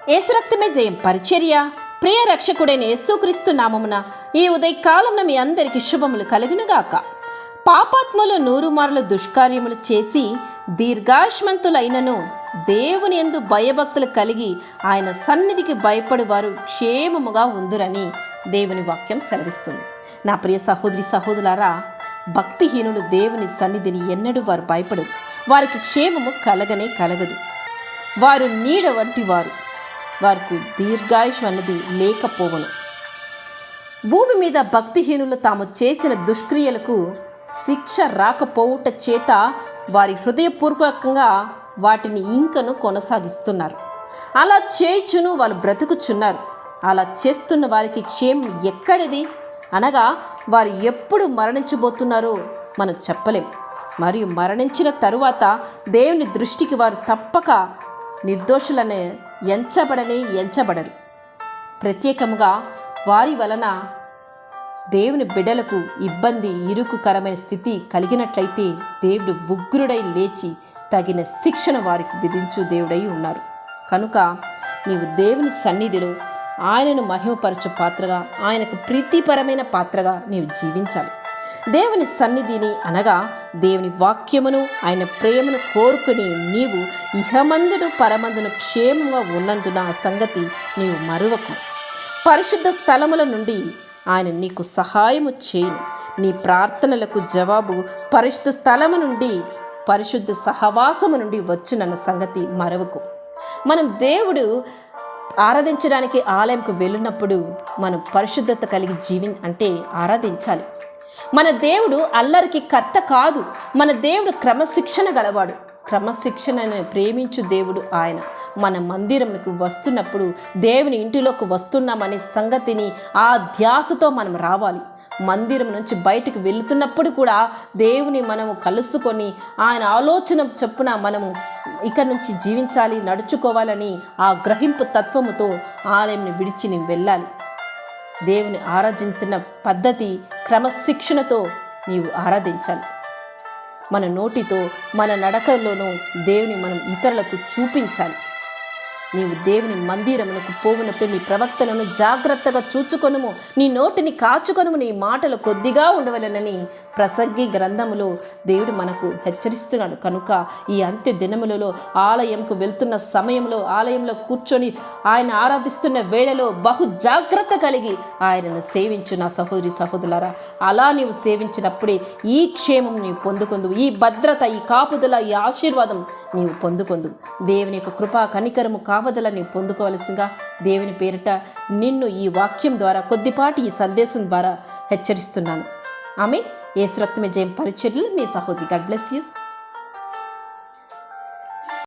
యేసు రక్తమే జయం పరిచర్య. ప్రియ రక్షకుడైన యేసుక్రీస్తు నామమున ఈ ఉదయకాలంలో మీ అందరికీ శుభములు కలుగునుగాక. పాపాత్ములు 100 మార్లు దుష్కార్యములు చేసి దీర్ఘాయుష్మంతులైనను దేవుని యందు భయభక్తులు కలిగి ఆయన సన్నిధికి భయపడి వారు క్షేమముగా ఉందురని దేవుని వాక్యం సెలవిస్తుంది. నా ప్రియ సహోదరి సహోదరులారా, భక్తిహీనులు దేవుని సన్నిధిని ఎన్నడూ వారు భయపడరు. వారికి క్షేమము కలగనే కలగదు. వారు నీడ వంటి వారికి దీర్ఘాయుష్ అన్నది లేకపోవను. భూమి మీద భక్తిహీనులు తాము చేసిన దుష్క్రియలకు శిక్ష రాకపోవుట చేత వారి హృదయపూర్వకంగా వాటిని ఇంకను కొనసాగిస్తున్నారు. అలా చేయుచును వాళ్ళు బ్రతుకుచున్నారు. అలా చేస్తున్న వారికి క్షేమం ఎక్కడిది అనగా వారు ఎప్పుడు మరణించబోతున్నారో మనం చెప్పలేం. మరియు మరణించిన తరువాత దేవుని దృష్టికి వారు తప్పక నిర్దోషులనే ఎంచబడరు. ప్రత్యేకముగా వారి వలన దేవుని బిడ్డలకు ఇబ్బంది, ఇరుకుకరమైన స్థితి కలిగినట్లయితే దేవుడు ఉగ్రుడై లేచి తగిన శిక్షణ వారికి విధించు దేవుడై ఉన్నారు. కనుక నీవు దేవుని సన్నిధిలో ఆయనను మహిమపరచు పాత్రగా, ఆయనకు ప్రీతిపరమైన పాత్రగా నీవు జీవించాలి. దేవుని సన్నిధిని అనగా దేవుని వాక్యమును, ఆయన ప్రేమను కోరుకుని నీవు ఇహమందును పరమందును క్షేమంగా ఉన్నందున ఆ సంగతి నీవు మరువకు. పరిశుద్ధ స్థలముల నుండి ఆయన నీకు సహాయము చేయును. నీ ప్రార్థనలకు జవాబు పరిశుద్ధ స్థలము నుండి, పరిశుద్ధ సహవాసము నుండి వచ్చునన్న సంగతి మరవకు. మనం దేవుడు ఆరాధించడానికి ఆలయంకు వెళ్ళినప్పుడు మనం పరిశుద్ధత కలిగి ఆరాధించాలి. మన దేవుడు అల్లరికి కర్త కాదు. మన దేవుడు క్రమశిక్షణ గలవాడు. క్రమశిక్షణను ప్రేమించు దేవుడు ఆయన. మన మందిరంకు వస్తున్నప్పుడు, దేవుని ఇంటిలోకి వస్తున్నామనే సంగతిని ఆ ధ్యాసతో మనం రావాలి. మందిరం నుంచి బయటకు వెళుతున్నప్పుడు కూడా దేవుని మనము కలుసుకొని ఆయన ఆలోచన చొప్పున మనము ఇక నుంచి జీవించాలి, నడుచుకోవాలని ఆ గ్రహింపు తత్వముతో ఆలయంని విడిచి నీవు వెళ్ళాలి. దేవుని ఆరాధించిన పద్ధతి క్రమశిక్షణతో నీవు ఆరాధించాలి. మన నోటితో, మన నడకలోనూ దేవుని మనం ఇతరులకు చూపించాలి. నీవు దేవుని మందిరమునకు పోవునప్పుడు నీ ప్రవక్తలను జాగ్రత్తగా చూచుకొనుము, నీ నోటిని కాచుకొనుము, నీ మాటలు కొద్దిగా ఉండవలెనని ప్రసంగి గ్రంథములో దేవుడు మనకు హెచ్చరిస్తున్నాడు. కనుక ఈ అంత్య దినములలో ఆలయంకు వెళ్తున్న సమయంలో, ఆలయంలో కూర్చొని ఆయన ఆరాధిస్తున్న వేళలో బహు జాగ్రత్త కలిగి ఆయనను సేవించు నా సహోదరి సహోదరులారా. అలా నీవు సేవించినప్పుడే ఈ క్షేమం నీవు పొందుకొందువు, ఈ భద్రత, ఈ కాపుదల, ఈ ఆశీర్వాదం నీవు పొందుకొందువు. దేవుని యొక్క కృపా కనికరము కావదల నీవు పొందుకోవలసిందిగా దేవుని పేరిట నిన్ను ఈ వాక్యం ద్వారా, కొద్దిపాటి ఈ సందేశం ద్వారా హెచ్చరిస్తున్నాను. ఆమె యేసు రక్తమే జయం పరిచర్యలు మీ సహోదరి. God bless you.